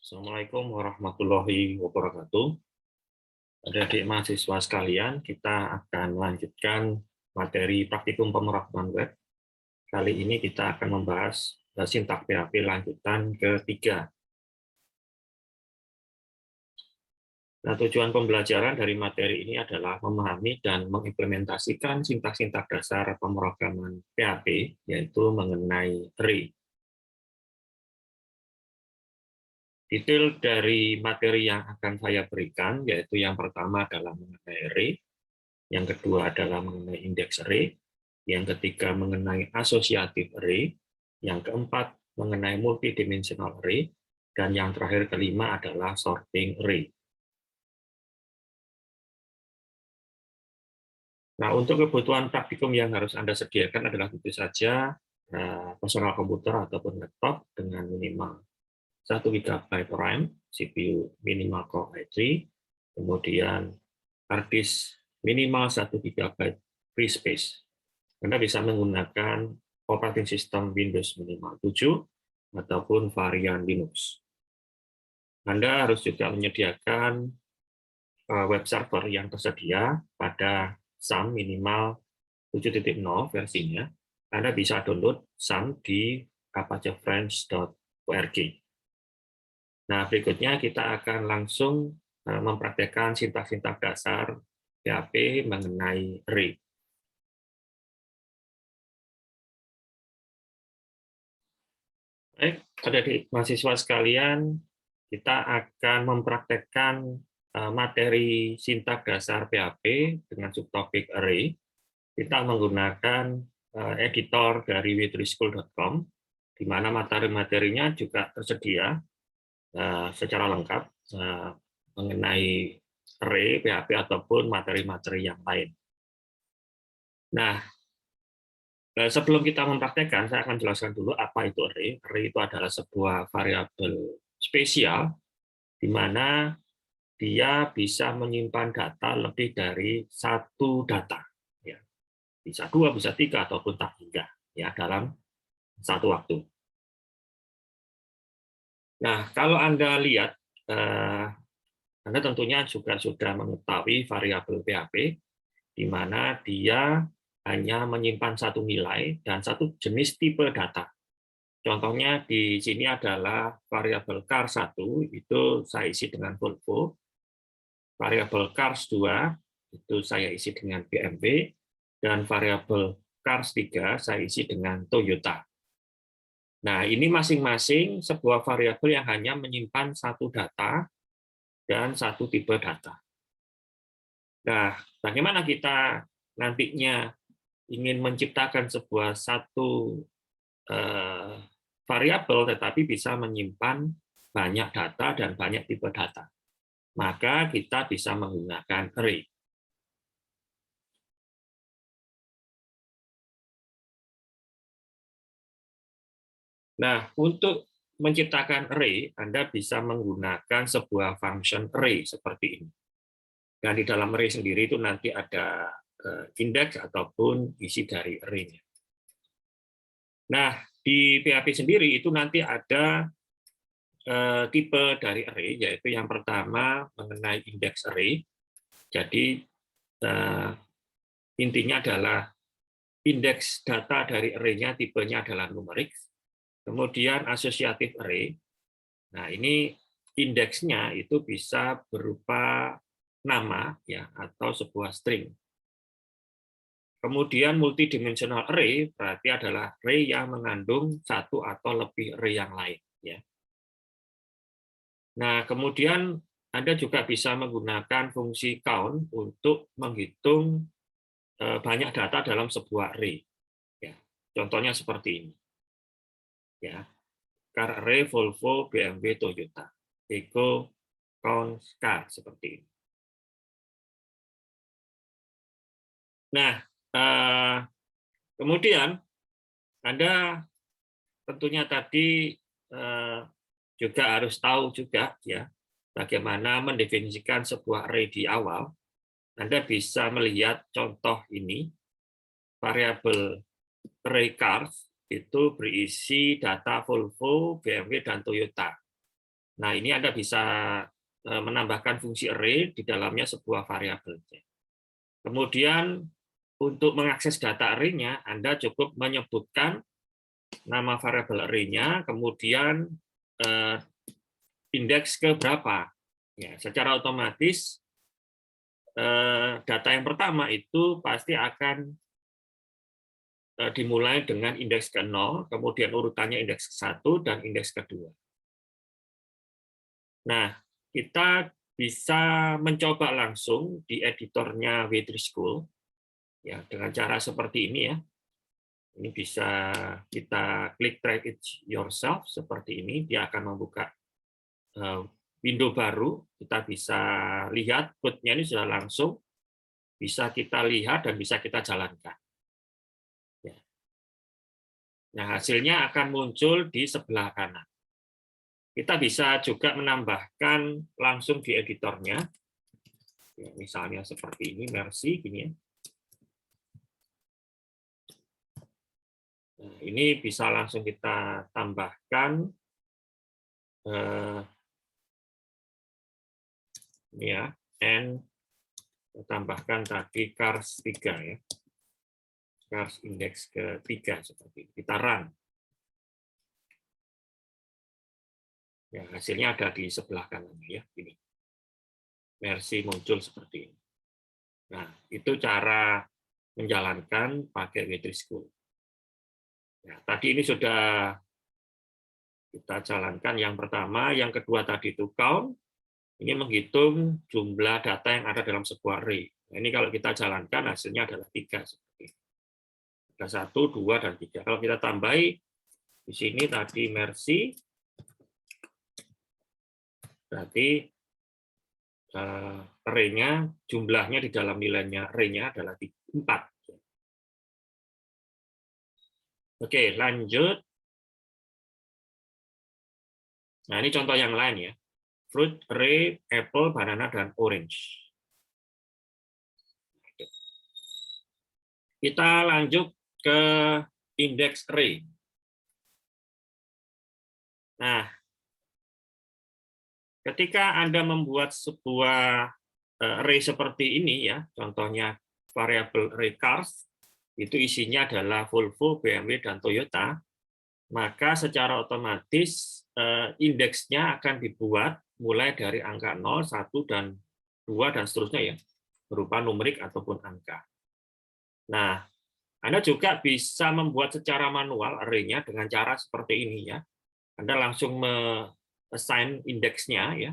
Assalamualaikum warahmatullahi wabarakatuh. Adik-adik mahasiswa sekalian, kita akan melanjutkan materi praktikum pemrograman web. Kali ini kita akan membahas sintaks PHP lanjutan ketiga. Nah, tujuan pembelajaran dari materi ini adalah memahami dan mengimplementasikan sintaks-sintaks dasar pemrograman PHP, yaitu mengenai array. Detail dari materi yang akan saya berikan, yaitu yang pertama adalah mengenai array, yang kedua adalah mengenai indeks array, yang ketiga mengenai asosiatif array, yang keempat mengenai multidimensional array, dan yang terakhir kelima adalah sorting array. Nah, untuk kebutuhan praktikum yang harus Anda sediakan adalah tentu saja personal komputer ataupun laptop dengan minimal 1 GB RAM, CPU minimal Core i3, kemudian hard disk minimal 1 GB free space. Anda bisa menggunakan operating system Windows minimal 7 ataupun varian Linux. Anda harus juga menyediakan web server yang tersedia pada SAM minimal 7.0 versinya. Anda bisa download SAM di apacefriends.org. Nah, berikutnya kita akan langsung mempraktekkan sintaks-sintaks dasar PHP mengenai array. Baik, adik-adik mahasiswa sekalian, kita akan mempraktekkan materi sintaks dasar PHP dengan subtopik array. Kita menggunakan editor dari witrischool.com, di mana materi-materinya juga tersedia secara lengkap mengenai array, PHP, ataupun materi-materi yang lain. Nah, sebelum kita mempraktekkan, saya akan jelaskan dulu apa itu array. Array itu adalah sebuah variabel spesial, di mana dia bisa menyimpan data lebih dari satu data. Ya. Bisa 2, bisa 3, ataupun tak hingga ya, dalam satu waktu. Nah, kalau Anda lihat, Anda tentunya juga sudah mengetahui variabel PHP, di mana dia hanya menyimpan satu nilai dan satu jenis tipe data. Contohnya di sini adalah variabel cars1, itu saya isi dengan Volvo. Variabel cars2, itu saya isi dengan BMW. Dan variabel cars3, saya isi dengan Toyota. Nah, ini masing-masing sebuah variabel yang hanya menyimpan satu data dan satu tipe data. Nah, bagaimana kita nantinya ingin menciptakan sebuah satu variabel tetapi bisa menyimpan banyak data dan banyak tipe data? Maka kita bisa menggunakan array. Nah, untuk menciptakan array, Anda bisa menggunakan sebuah function array seperti ini. Dan di dalam array sendiri itu nanti ada indeks ataupun isi dari array-nya. Nah, di PHP sendiri itu nanti ada tipe dari array, yaitu yang pertama mengenai indeks array. Jadi intinya adalah indeks data dari array-nya tipenya adalah numerik. Kemudian asosiatif array. Nah, ini indeksnya itu bisa berupa nama ya atau sebuah string. Kemudian multidimensional array berarti adalah array yang mengandung satu atau lebih array yang lain ya. Nah, kemudian Anda juga bisa menggunakan fungsi count untuk menghitung banyak data dalam sebuah array. Ya, contohnya seperti ini. Ya, car array Volvo, BMW, Toyota. Ego count car seperti ini. Nah, kemudian Anda tentunya tadi juga harus tahu juga ya bagaimana mendefinisikan sebuah array di awal. Anda bisa melihat contoh ini, variabel array cars itu berisi data Volvo, BMW, dan Toyota. Nah, ini Anda bisa menambahkan fungsi array di dalamnya sebuah variabel. Kemudian untuk mengakses data array-nya, Anda cukup menyebutkan nama variabel array-nya, kemudian indeks ke berapa. Ya, secara otomatis data yang pertama itu pasti akan dimulai dengan indeks ke-0, kemudian urutannya indeks ke-1 dan indeks ke-2. Nah, kita bisa mencoba langsung di editornya W3 School ya dengan cara seperti ini ya. Ini bisa kita klik try it yourself seperti ini, dia akan membuka window baru, kita bisa lihat code-nya ini sudah langsung bisa kita lihat dan bisa kita jalankan. Ya. Nah, hasilnya akan muncul di sebelah kanan. Kita bisa juga menambahkan langsung di editornya. Ya, misalnya seperti ini, Mercy, gini ya. Nah, ini bisa langsung kita tambahkan ini ya, and tambahkan tadi cars 3 ya. Cars indeks ke-3 seperti ini. Kita run. Ya, hasilnya ada di sebelah kanan ya, ini. Mercy muncul seperti ini. Nah, itu cara menjalankan pakai W3 School. Ya, tadi ini sudah kita jalankan yang pertama, yang kedua tadi itu count, ini menghitung jumlah data yang ada dalam sebuah array. Nah, ini kalau kita jalankan hasilnya adalah 3 seperti ini. Ada 1, 2, dan 3. Kalau kita tambahi di sini tadi Mercy, berarti array-nya jumlahnya di dalam nilainya array-nya adalah 4. Oke, lanjut. Nah, ini contoh yang lain ya. Fruit array, apple, banana, dan orange. Kita lanjut ke indeks array. Nah, ketika Anda membuat sebuah array seperti ini ya, contohnya variabel array cars, itu isinya adalah Volvo, BMW, dan Toyota, maka secara otomatis indeksnya akan dibuat mulai dari angka 0, 1, dan 2, dan seterusnya ya, berupa numerik ataupun angka. Nah, Anda juga bisa membuat secara manual array-nya dengan cara seperti ini ya. Anda langsung assign indeksnya ya.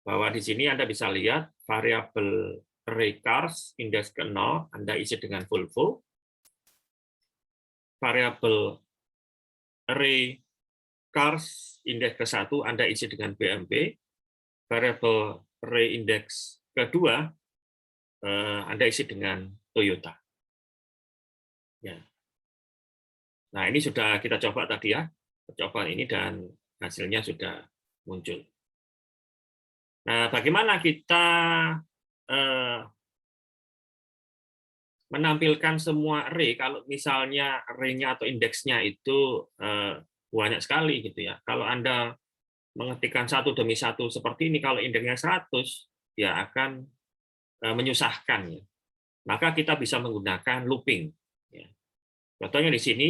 Bahwa di sini Anda bisa lihat variabel array cars indeks ke-0 Anda isi dengan Volvo. Variabel array cars indeks ke-1 Anda isi dengan BMW. Variabel array indeks kedua Anda isi dengan Toyota. Ya. Nah, ini sudah kita coba tadi ya, percobaan ini dan hasilnya sudah muncul. Nah, bagaimana kita menampilkan semua array kalau misalnya array-nya atau indeksnya itu banyak sekali gitu ya. Kalau Anda mengetikkan satu demi satu seperti ini, kalau indeksnya 100, ya akan menyusahkan ya. Maka kita bisa menggunakan looping. Ya. Contohnya di sini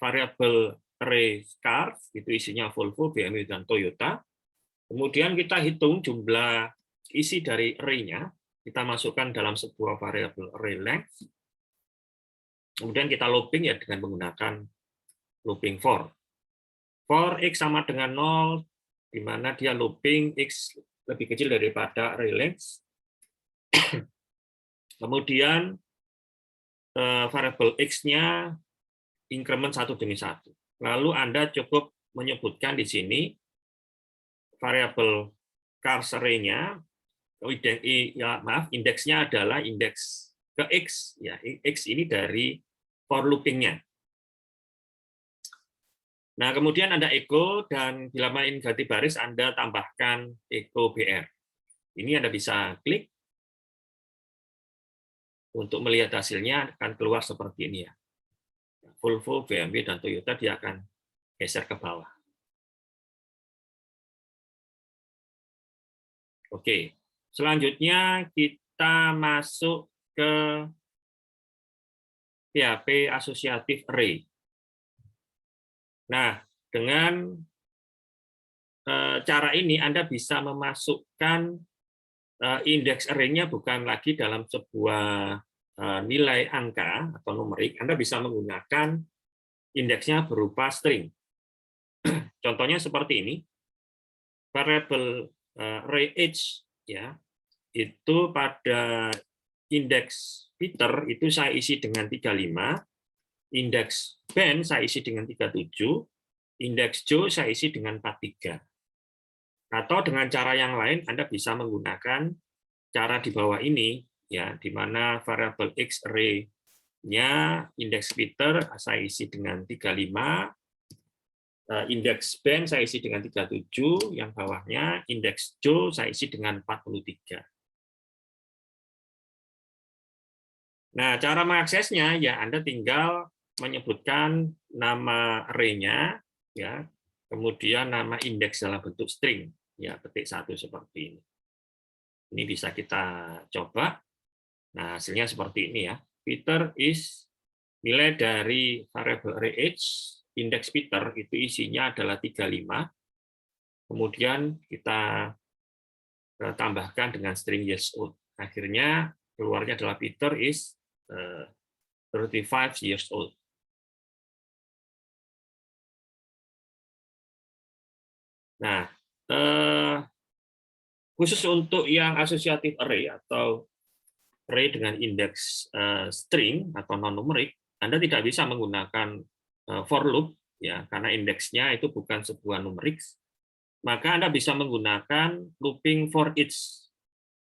variabel array cars itu isinya Volvo, BMW, dan Toyota. Kemudian kita hitung jumlah isi dari array-nya, kita masukkan dalam sebuah variabel array length. Kemudian kita looping ya dengan menggunakan looping for. For x sama dengan 0, di mana dia looping x lebih kecil daripada array length. Kemudian variabel x-nya increment 1 demi 1. Lalu Anda cukup menyebutkan di sini variabel cars array-nya, ya maaf, indeksnya adalah indeks ke x, ya x ini dari for looping-nya. Nah, kemudian Anda echo, dan bila ingin ganti baris, Anda tambahkan echo BR. Ini Anda bisa klik untuk melihat hasilnya akan keluar seperti ini ya. Volvo, BMW, dan Toyota dia akan geser ke bawah. Oke, selanjutnya kita masuk ke PHP asosiatif array. Nah, dengan cara ini Anda bisa memasukkan indeks array-nya bukan lagi dalam sebuah nilai angka atau numerik, Anda bisa menggunakan indeksnya berupa string. Contohnya seperti ini, variabel array age ya, itu pada indeks Peter itu saya isi dengan 35, indeks Ben saya isi dengan 37, indeks Joe saya isi dengan 43. Atau dengan cara yang lain Anda bisa menggunakan cara di bawah ini ya, di mana variabel X array-nya indeks Peter saya isi dengan 35, indeks Ben saya isi dengan 37, yang bawahnya indeks Joe saya isi dengan 43. Nah, cara mengaksesnya ya Anda tinggal menyebutkan nama array-nya ya, kemudian nama indeks dalam bentuk string ya, ketik 1 seperti ini. Ini bisa kita coba. Nah, hasilnya seperti ini ya. Peter is nilai dari variabel array age indeks Peter itu isinya adalah 35. Kemudian kita tambahkan dengan string years old. Akhirnya keluarnya adalah Peter is 35 years old. Nah, khusus untuk yang asosiatif array atau array dengan indeks string atau non-numerik, Anda tidak bisa menggunakan for loop ya, karena indeksnya itu bukan sebuah numerik. Maka Anda bisa menggunakan looping for each.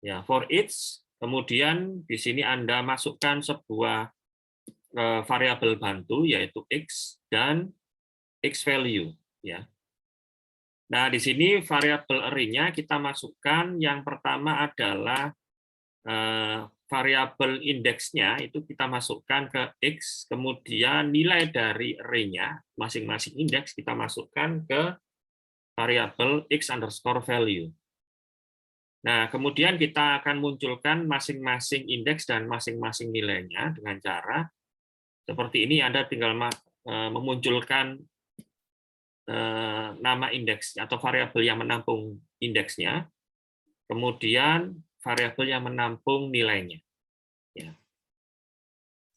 Ya, for each, kemudian di sini Anda masukkan sebuah variabel bantu yaitu x dan x value ya. Nah, di sini variabel array-nya kita masukkan yang pertama adalah variabel indeksnya itu kita masukkan ke x, kemudian nilai dari array-nya masing-masing indeks kita masukkan ke variabel x underscore value. Nah, kemudian kita akan munculkan masing-masing indeks dan masing-masing nilainya dengan cara seperti ini. Anda tinggal memunculkan nama indeks atau variabel yang menampung indeksnya, kemudian variabel yang menampung nilainya. Ya.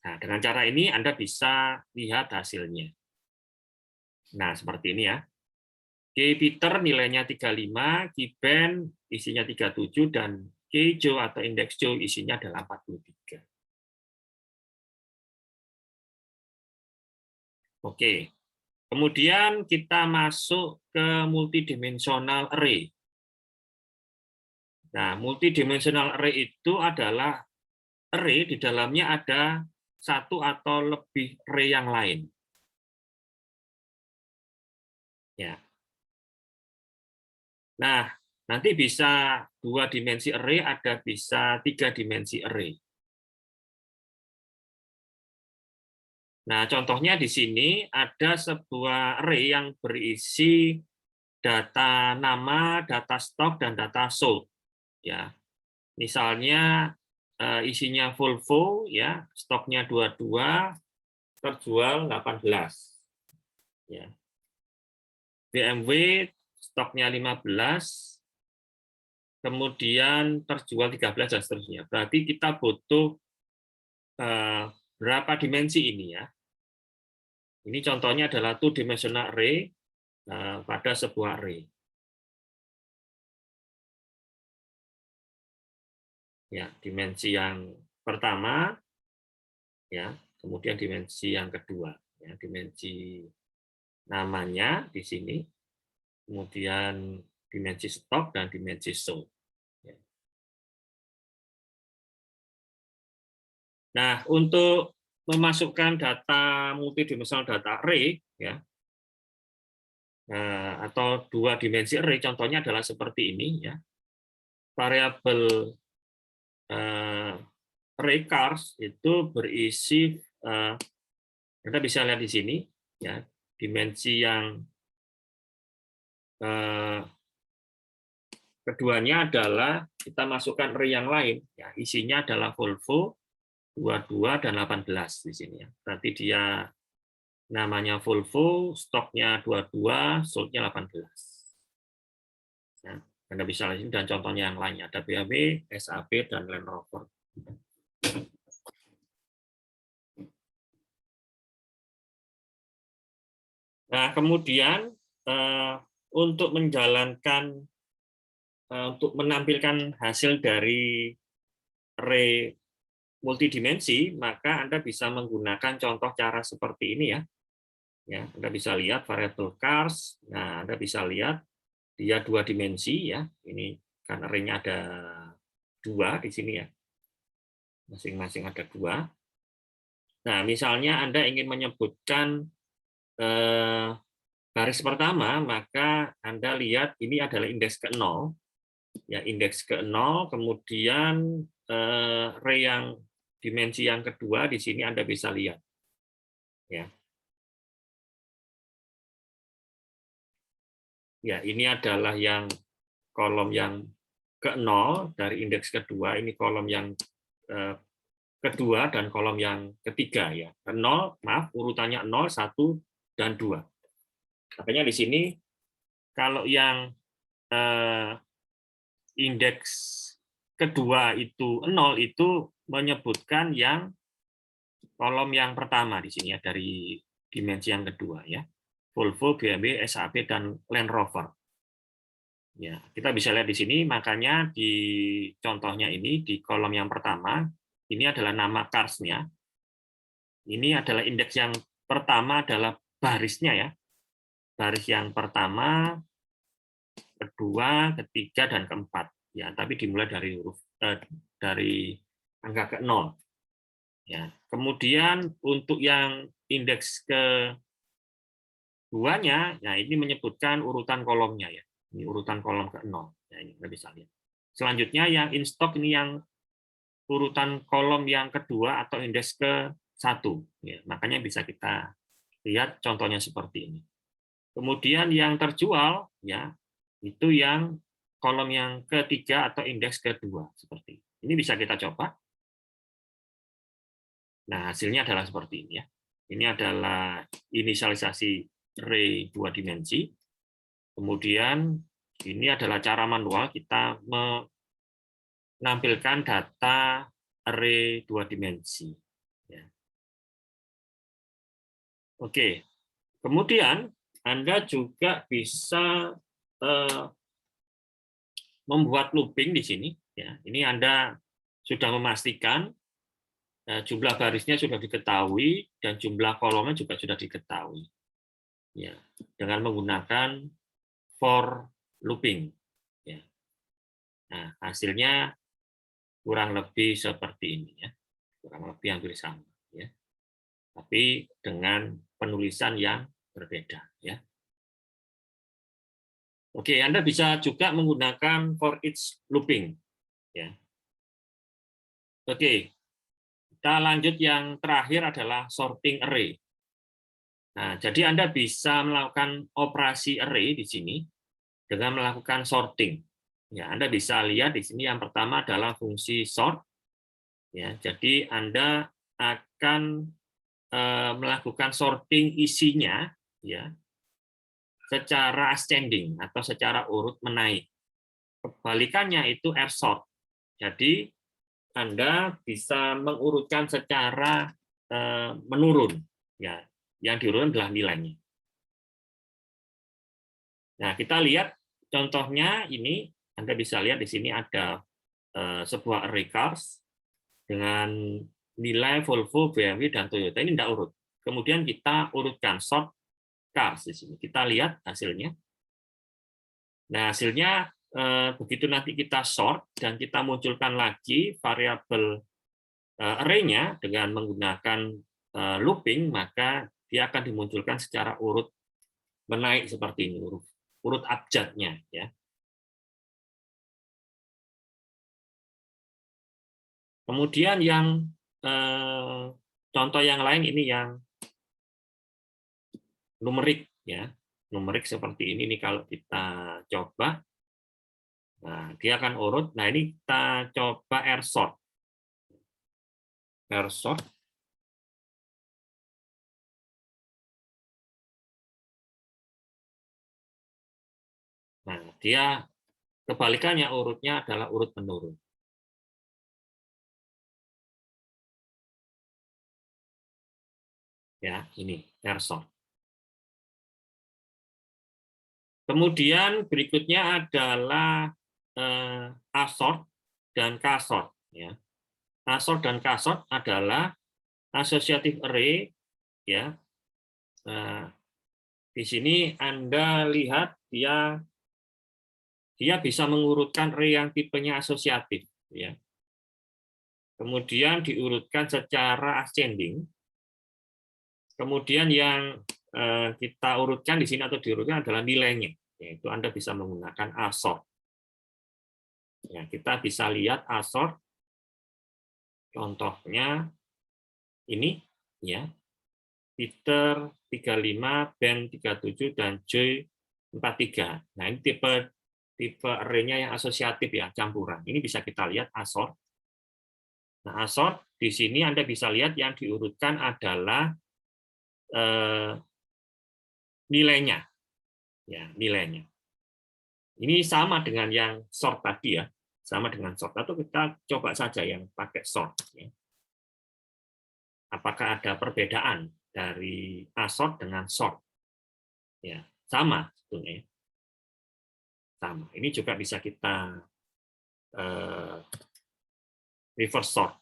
Nah, dengan cara ini Anda bisa lihat hasilnya. Nah, seperti ini ya. K Peter nilainya 35, K Ben isinya 37, dan K Joe atau indeks Joe isinya adalah 43. Oke. Kemudian kita masuk ke multidimensional array. Nah, multidimensional array itu adalah array di dalamnya ada satu atau lebih array yang lain. Ya. Nah, nanti bisa 2 dimensi array, ada bisa 3 dimensi array. Nah, contohnya di sini ada sebuah array yang berisi data nama, data stok, dan data sold. Ya, misalnya isinya Volvo, ya, stoknya 22, terjual 18. Ya. BMW stoknya 15, kemudian terjual 13 dan seterusnya. Berarti kita butuh berapa dimensi ini ya? Ini contohnya adalah two-dimensional array pada sebuah array. Ya, dimensi yang pertama, ya, kemudian dimensi yang kedua, ya, dimensi namanya di sini, kemudian dimensi stok dan dimensi sold. Ya. Nah, untuk memasukkan data multidimensional data array, ya, atau 2 dimensi array, contohnya adalah seperti ini, ya. Variabel array cars itu berisi, kita bisa lihat di sini, ya, dimensi yang keduanya adalah kita masukkan array yang lain, ya, isinya adalah Volvo 22 dan 18 di sini ya. Berarti dia namanya Volvo, stoknya 22, sold-nya 18. Nah, Anda bisa lihat ini dan contohnya yang lainnya ada BMW, SAP dan Land Rover. Nah, kemudian untuk menjalankan untuk menampilkan hasil dari array multidimensi, maka Anda bisa menggunakan contoh cara seperti ini ya. Ya, Anda bisa lihat variable cars. Nah, Anda bisa lihat dia 2 dimensi ya. Ini kan array-nya ada 2 di sini ya. Masing-masing ada 2. Nah, misalnya Anda ingin menyebutkan baris pertama, maka Anda lihat ini adalah indeks ke-0. Ya, indeks ke-0, kemudian array yang dimensi yang kedua di sini Anda bisa lihat. Ya. Ya, ini adalah yang kolom yang ke-0 dari indeks kedua, ini kolom yang kedua dan kolom yang ketiga ya. 0, maaf, urutannya 0, 1 dan 2. Makanya di sini kalau yang indeks kedua itu 0 itu menyebutkan yang kolom yang pertama di sini ya, dari dimensi yang kedua ya. Volvo, BMW, SAP dan Land Rover. Ya, kita bisa lihat di sini, makanya di contohnya ini di kolom yang pertama ini adalah nama cars-nya. Ini adalah indeks yang pertama adalah barisnya ya. Baris yang pertama, kedua, ketiga dan keempat. Ya, tapi dimulai dari huruf dari angka ke-0. Ya. Kemudian untuk yang indeks keduanya, nah ini menyebutkan urutan kolomnya ya. Ini urutan kolom ke-0. Ya, ini kita bisa lihat. Selanjutnya yang in stock ini yang urutan kolom yang kedua atau indeks ke-1. Ya, makanya bisa kita lihat contohnya seperti ini. Kemudian yang terjual ya itu yang kolom yang ketiga atau indeks kedua seperti ini. Ini bisa kita coba. Nah, hasilnya adalah seperti ini ya. Ini adalah inisialisasi array 2 dimensi. Kemudian ini adalah cara manual kita menampilkan data array 2 dimensi. Ya. Oke, kemudian Anda juga bisa membuat looping di sini. Ya. Ini Anda sudah memastikan jumlah barisnya sudah diketahui dan jumlah kolomnya juga sudah diketahui. Ya, dengan menggunakan for looping. Ya. Nah, hasilnya kurang lebih seperti ini ya, kurang lebih hampir sama ya, tapi dengan penulisan yang berbeda ya. Oke, Anda bisa juga menggunakan for each looping ya. Oke, kita lanjut yang terakhir adalah sorting array. Nah, jadi Anda bisa melakukan operasi array di sini dengan melakukan sorting. Ya, Anda bisa lihat di sini yang pertama adalah fungsi sort. Ya, jadi Anda akan melakukan sorting isinya ya secara ascending atau secara urut menaik. Kebalikannya itu R sort. Jadi Anda bisa mengurutkan secara menurun. Ya, yang diurutkan adalah nilainya. Nah, kita lihat contohnya ini, Anda bisa lihat di sini ada sebuah array cars dengan nilai Volvo, BMW, dan Toyota. Ini tidak urut. Kemudian kita urutkan sort cars di sini. Kita lihat hasilnya. Nah, hasilnya begitu nanti kita sort dan kita munculkan lagi variabel array-nya dengan menggunakan looping, maka dia akan dimunculkan secara urut menaik seperti ini, urut abjadnya ya. Kemudian yang contoh yang lain ini yang numerik ya. Numerik seperti ini nih kalau kita coba Nah, dia akan urut. Nah, ini kita coba R sort. R sort. Nah, dia kebalikannya urutnya adalah urut menurun. Ya, ini R sort. Kemudian berikutnya adalah A-sort dan K-sort. Ya. A-sort dan K-sort adalah associative array. Ya. Nah, di sini Anda lihat dia bisa mengurutkan array yang tipenya asosiatif. Ya. Kemudian diurutkan secara ascending. Kemudian yang kita urutkan di sini atau diurutkan adalah nilainya. Yaitu Anda bisa menggunakan A-sort. Ya, kita bisa lihat A-sort. Contohnya ini, ya, Peter 35, Ben 37, dan Joy 43. Nah, ini tipe array-nya yang asosiatif, ya, campuran. Ini bisa kita lihat A-sort. Nah, A-sort di sini Anda bisa lihat yang diurutkan adalah nilainya, ya, nilainya. Ini sama dengan yang sort tadi, ya, sama dengan sort. Atau kita coba saja yang pakai sort. Ya. Apakah ada perbedaan dari A-sort dengan sort? Ya, sama sebetulnya. Sama. Ini juga bisa kita reverse sort.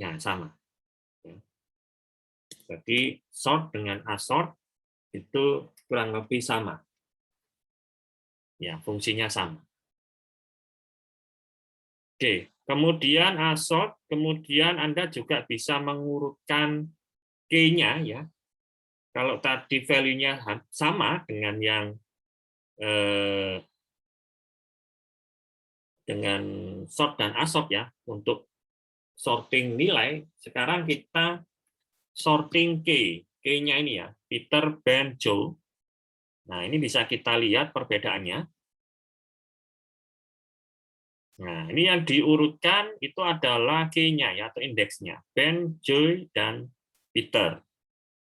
Ya, sama. Ya. Jadi sort dengan A-sort itu kurang lebih sama. Ya, fungsinya sama. Oke, kemudian A-sort, kemudian Anda juga bisa mengurutkan key-nya, ya. Kalau tadi value-nya sama dengan yang dengan sort dan A-sort, ya, untuk sorting nilai, sekarang kita sorting key. Key-nya ini, ya, Peter, Ben, Joe. Nah, ini bisa kita lihat perbedaannya. Nah, ini yang diurutkan itu adalah key-nya, ya, atau indeksnya. Ben, Joy, dan Peter.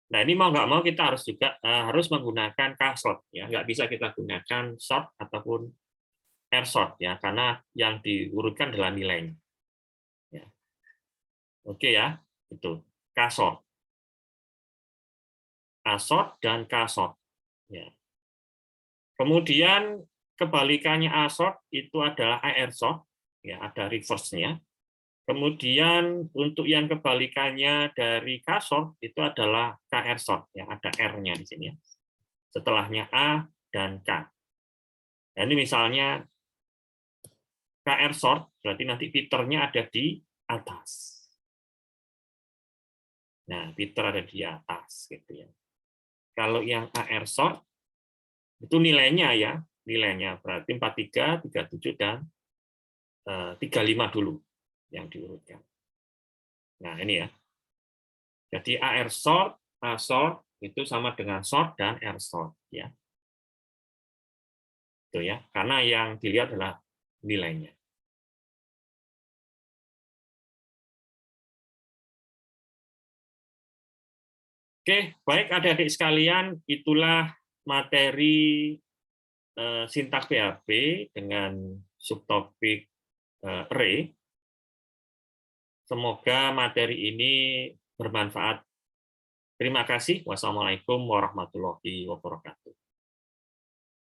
Nah, ini mau nggak mau kita harus juga harus menggunakan K-sort, ya. Nggak bisa kita gunakan sort ataupun R-sort, ya, karena yang diurutkan adalah nilainya. Ya. Oke, ya, itu K-sort. A-sort dan K-sort. Ya. Kemudian kebalikannya A-sort itu adalah AR-sort, ya, ada reverse-nya. Kemudian untuk yang kebalikannya dari K-sort itu adalah KR-sort, ya, ada R-nya di sini, ya. Setelahnya A dan K. Nah, ini misalnya KR-sort, berarti nanti Peter-nya ada di atas. Nah, Peter ada di atas, gitu, ya. Kalau yang AR-sort itu nilainya, ya, nilainya berarti 43, 37, dan 35 dulu yang diurutkan. Nah, ini, ya. Jadi AR sort, A sort itu sama dengan sort dan R sort, ya. Itu, ya. Karena yang dilihat adalah nilainya. Oke, baik adik-adik sekalian, itulah materi sintaks PHP dengan subtopik array. Semoga materi ini bermanfaat. Terima kasih. Wassalamualaikum warahmatullahi wabarakatuh.